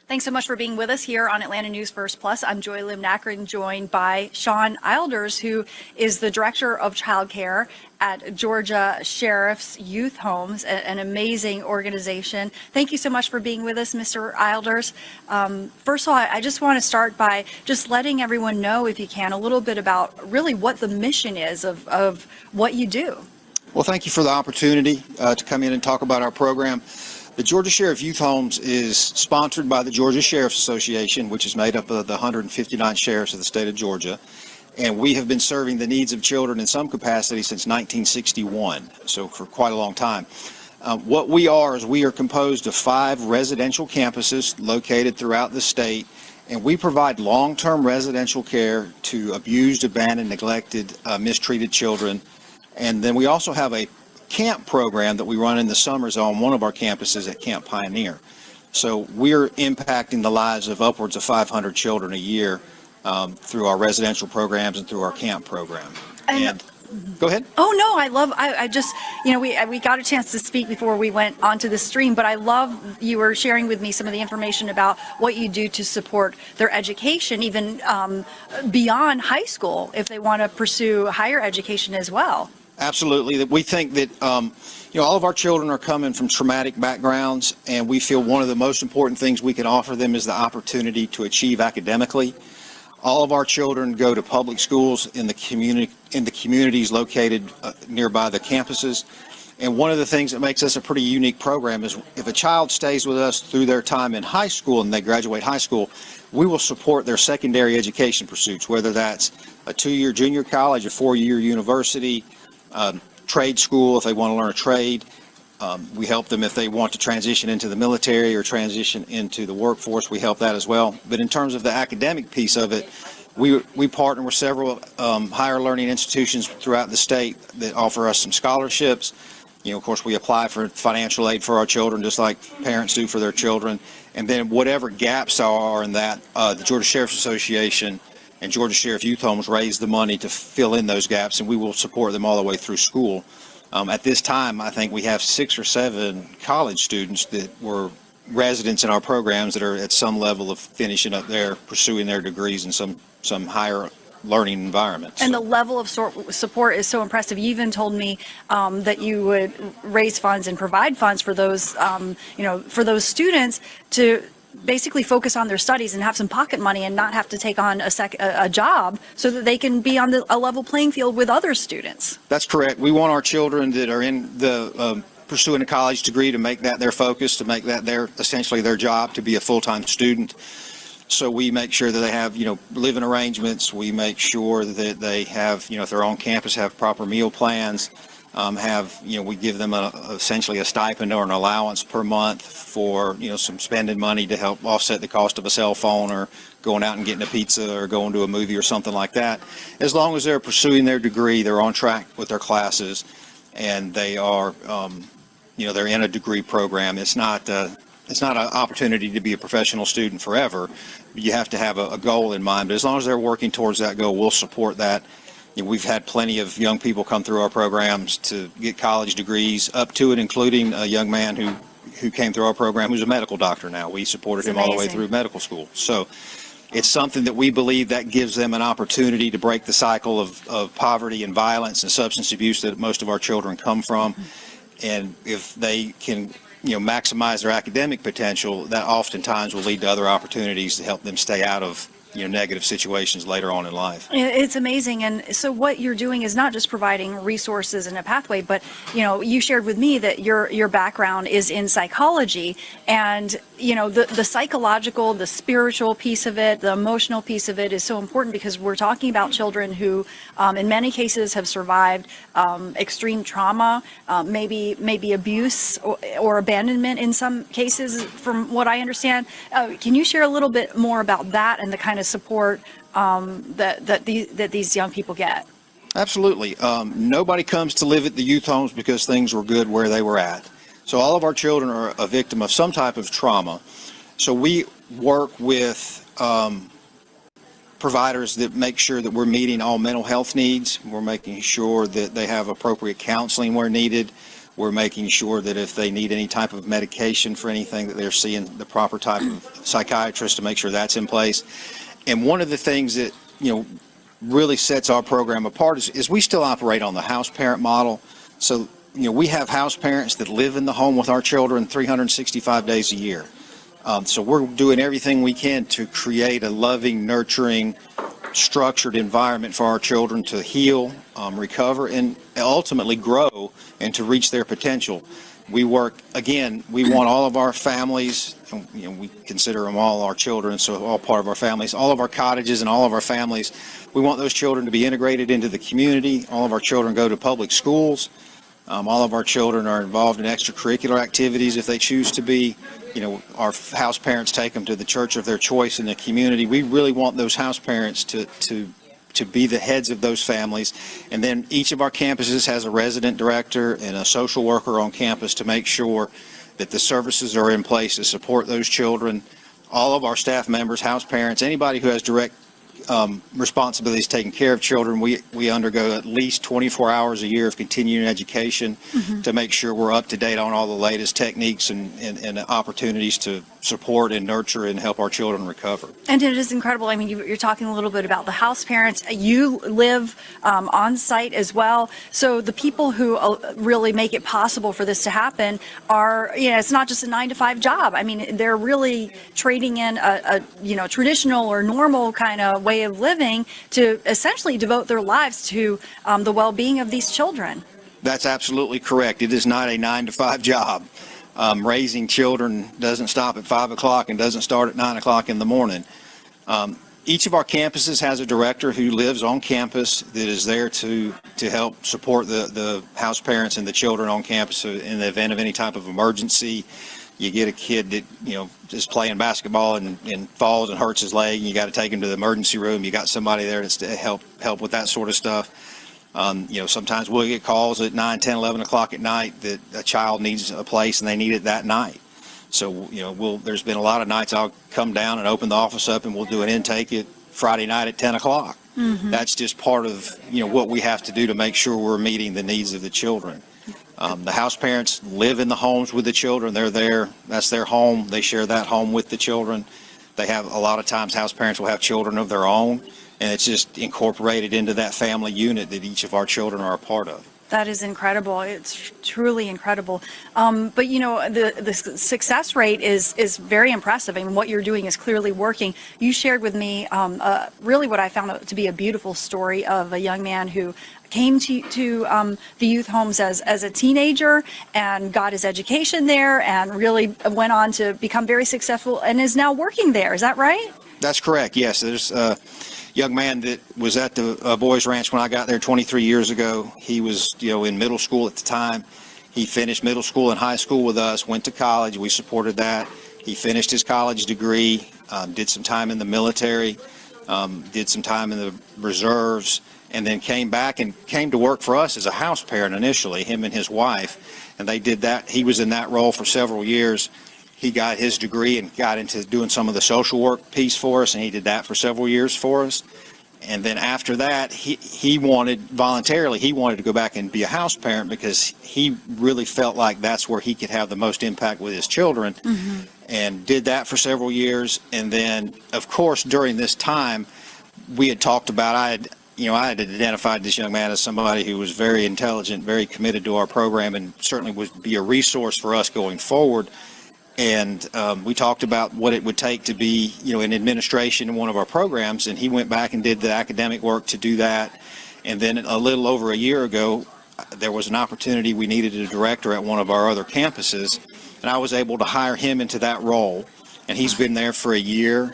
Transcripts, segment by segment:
Thanks so much for being with us here on Atlanta News First Plus. I'm Joy Lim Nakrin, joined by Shaun Eilders, who is the Director of Childcare at Georgia Sheriff's Youth Homes, an amazing organization. Thank you so much for being with us, Mr. Eilders. First of all, I just want to start by just letting everyone know, if you can, a little bit about really what the mission is of what you do. Well, thank you for the opportunity to come in and talk about our program. The Georgia Sheriff Youth Homes is sponsored by the Georgia Sheriff's Association, which is made up of the 159 sheriffs of the state of Georgia. And we have been serving the needs of children in some capacity since 1961, so for quite a long time. What we are is we are composed of 5 residential campuses located throughout the state, and we provide long-term residential care to abused, abandoned, neglected, mistreated children. And then we also have a camp program that we run in the summers on one of our campuses at Camp Pioneer. So we're impacting the lives of upwards of 500 children a year through our residential programs and through our camp program. And go ahead. Oh no, I just, we got a chance to speak before we went onto the stream, but I love you were sharing with me some of the information about what you do to support their education, even beyond high school, if they want to pursue higher education as well. Absolutely. We think that all of our children are coming from traumatic backgrounds, and we feel one of the most important things we can offer them is the opportunity to achieve academically. All of our children go to public schools in the communities located nearby the campuses. And one of the things that makes us a pretty unique program is if a child stays with us through their time in high school and they graduate high school, we will support their secondary education pursuits, whether that's a 2-year junior college, a 4-year university, trade school if they want to learn a trade. We help them if they want to transition into the military or transition into the workforce. We help that as well. But in terms of the academic piece of it, we partner with several higher learning institutions throughout the state that offer us some scholarships. Of course, we apply for financial aid for our children just like parents do for their children. And then whatever gaps are in that, the Georgia Sheriff's Association and Georgia Sheriff Youth Homes raise the money to fill in those gaps, and we will support them all the way through school. At this time, I think we have 6 or 7 college students that were residents in our programs that are at some level of finishing up pursuing their degrees in some higher learning environments. And the level of support is so impressive. You even told me that you would raise funds and provide funds for those, for those students to basically focus on their studies and have some pocket money and not have to take on a job so that they can be on a level playing field with other students. That's correct. We want our children that are in the pursuing a college degree to make that their focus, to make that essentially their job, to be a full-time student. So we make sure that they have, living arrangements. We make sure that they have, if they're on campus, have proper meal plans. We give them essentially a stipend or an allowance per month for, some spending money to help offset the cost of a cell phone or going out and getting a pizza or going to a movie or something like that. As long as they're pursuing their degree, they're on track with their classes, and they are, they're in a degree program. It's not an opportunity to be a professional student forever. You have to have a goal in mind, but as long as they're working towards that goal, we'll support that. We've had plenty of young people come through our programs to get college degrees, up to and including a young man who came through our program who's a medical doctor now. We supported him all the way through medical school. So it's something that we believe that gives them an opportunity to break the cycle of poverty and violence and substance abuse that most of our children come from. And if they can maximize their academic potential, that oftentimes will lead to other opportunities to help them stay out of negative situations later on in life. It's amazing. And so what you're doing is not just providing resources and a pathway, but you shared with me that your background is in psychology, and the psychological, the spiritual piece of it, the emotional piece of it is so important, because we're talking about children who in many cases have survived extreme trauma, maybe abuse or abandonment in some cases, from what I understand. Can you share a little bit more about that and the kind of support that these young people get? Absolutely. Nobody comes to live at the youth homes because things were good where they were at. So all of our children are a victim of some type of trauma. So we work with providers that make sure that we're meeting all mental health needs. We're making sure that they have appropriate counseling where needed. We're making sure that if they need any type of medication for anything, that they're seeing the proper type of psychiatrist to make sure that's in place. And one of the things that, really sets our program apart is we still operate on the house parent model. So, we have house parents that live in the home with our children 365 days a year. So we're doing everything we can to create a loving, nurturing, structured environment for our children to heal, recover, and ultimately grow and to reach their potential. We want all of our families, and we consider them all our children, so all part of our families, all of our cottages and all of our families, we want those children to be integrated into the community. All of our children go to public schools. All of our children are involved in extracurricular activities if they choose to be. Our house parents take them to the church of their choice in the community. We really want those house parents to be the heads of those families. And then each of our campuses has a resident director and a social worker on campus to make sure that the services are in place to support those children. All of our staff members, house parents, anybody who has direct responsibilities taking care of children, we undergo at least 24 hours a year of continuing education to make sure we're up to date on all the latest techniques and opportunities to support and nurture and help our children recover. And it is incredible. I mean, you're talking a little bit about the house parents. You live on site as well. So the people who really make it possible for this to happen are, it's not just a 9-to-5 job. I mean, they're really trading in a traditional or normal kind of way of living to essentially devote their lives to the well-being of these children. That's absolutely correct. It is not a 9-to-5 job. Raising children doesn't stop at 5 o'clock and doesn't start at 9 o'clock in the morning. Each of our campuses has a director who lives on campus that is there to help support the house parents and the children on campus in the event of any type of emergency. You get a kid that, is playing basketball and falls and hurts his leg, and you got to take him to the emergency room. You got somebody there to help with that sort of stuff. Sometimes we'll get calls at 9, 10, 11 o'clock at night that a child needs a place and they need it that night. So, there's been a lot of nights I'll come down and open the office up and we'll do an intake at Friday night at 10 o'clock. That's just part of, what we have to do to make sure we're meeting the needs of the children. The house parents live in the homes with the children. They're there. That's their home. They share that home with the children. They have, a lot of times, house parents will have children of their own, and it's just incorporated into that family unit that each of our children are a part of. That is incredible. It's truly incredible. But the success rate is very impressive. I mean, what you're doing is clearly working. You shared with me really what I found to be a beautiful story of a young man who came to the youth homes as a teenager and got his education there and really went on to become very successful and is now working there. Is that right? That's correct. Yes, there's a young man that was at the Boys Ranch when I got there 23 years ago. He was, in middle school at the time. He finished middle school and high school with us, went to college. We supported that. He finished his college degree, did some time in the military, did some time in the reserves, and then came back and came to work for us as a house parent initially, him and his wife. And they did that. He was in that role for several years. He got his degree and got into doing some of the social work piece for us, and he did that for several years for us. And then after that, he wanted to go back and be a house parent because he really felt like that's where he could have the most impact with his children, and did that for several years. And then, of course, during this time, we had talked about, I had identified this young man as somebody who was very intelligent, very committed to our program, and certainly would be a resource for us going forward. And we talked about what it would take to be, in administration in one of our programs, and he went back and did the academic work to do that. And then a little over a year ago, there was an opportunity. We needed a director at one of our other campuses, and I was able to hire him into that role. And he's been there for a year,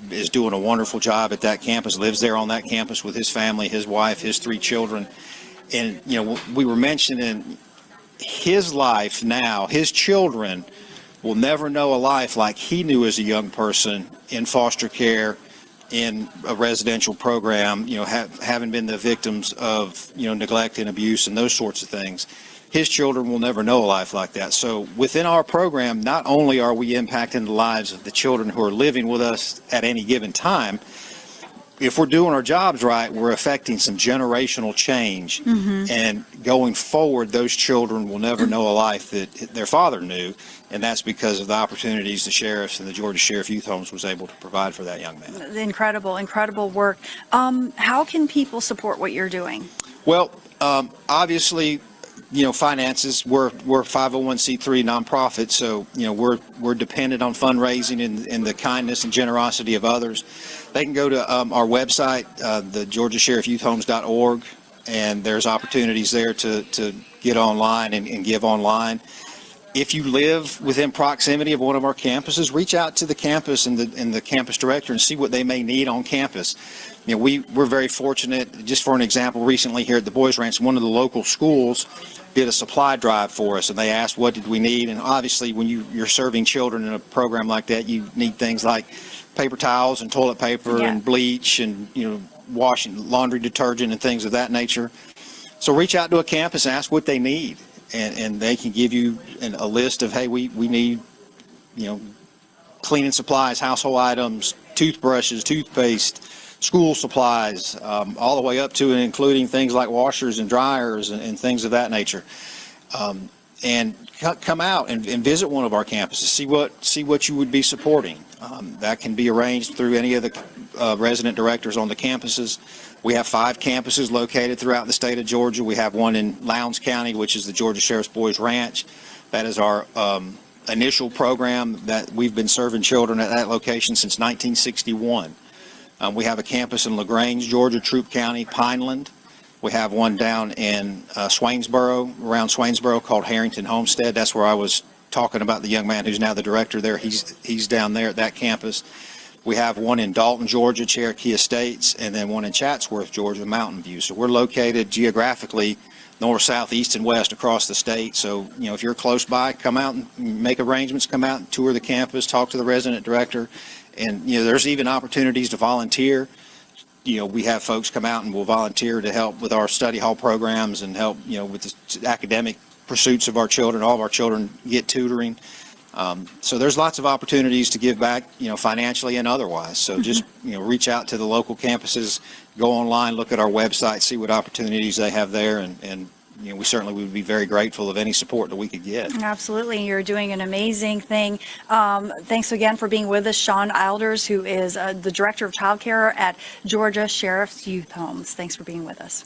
is doing a wonderful job at that campus, lives there on that campus with his family, his wife, his 3 children. And, we were mentioning his life now, his children will never know a life like he knew as a young person in foster care, in a residential program, having been the victims of, neglect and abuse and those sorts of things. His children will never know a life like that. So within our program, not only are we impacting the lives of the children who are living with us at any given time, if we're doing our jobs right, we're affecting some generational change. And going forward, those children will never know a life that their father knew. And that's because of the opportunities the sheriffs and the Georgia Sheriff Youth Homes was able to provide for that young man. Incredible, incredible work. How can people support what you're doing? Well, obviously, finances, we're a 501c3 nonprofit, so, we're dependent on fundraising and the kindness and generosity of others. They can go to our website, the georgiasheriffyouthhomes.org, and there's opportunities there to get online and give online. If you live within proximity of one of our campuses, reach out to the campus and the campus director and see what they may need on campus. We're very fortunate. Just for an example, recently here at the Boys Ranch, one of the local schools did a supply drive for us, and they asked what did we need. And obviously, when you're serving children in a program like that, you need things like paper towels and toilet paper and bleach and washing laundry detergent and things of that nature. So reach out to a campus and ask what they need. And they can give you a list of, hey, we need, cleaning supplies, household items, toothbrushes, toothpaste, school supplies, all the way up to and including things like washers and dryers and things of that nature. And come out and visit one of our campuses, see what you would be supporting. That can be arranged through any of the resident directors on the campuses. We have 5 campuses located throughout the state of Georgia. We have one in Lowndes County, which is the Georgia Sheriff's Boys Ranch. That is our initial program that we've been serving children at that location since 1961. We have a campus in LaGrange, Georgia, Troup County, Pineland. We have one down in Swainsboro, around Swainsboro, called Harrington Homestead. That's where I was talking about the young man who's now the director there. He's down there at that campus. We have one in Dalton, Georgia, Cherokee Estates, and then one in Chatsworth, Georgia, Mountain View. So we're located geographically north, south, east, and west across the state. So, if you're close by, come out and make arrangements, come out and tour the campus, talk to the resident director. And, there's even opportunities to volunteer. We have folks come out and will volunteer to help with our study hall programs and help, with the academic pursuits of our children. All of our children get tutoring. So there's lots of opportunities to give back, financially and otherwise. So just, reach out to the local campuses, go online, look at our website, see what opportunities they have there. And we certainly would be very grateful of any support that we could get. Absolutely. You're doing an amazing thing. Thanks again for being with us, Shaun Eilders, who is the Director of Childcare at Georgia Sheriff's Youth Homes. Thanks for being with us.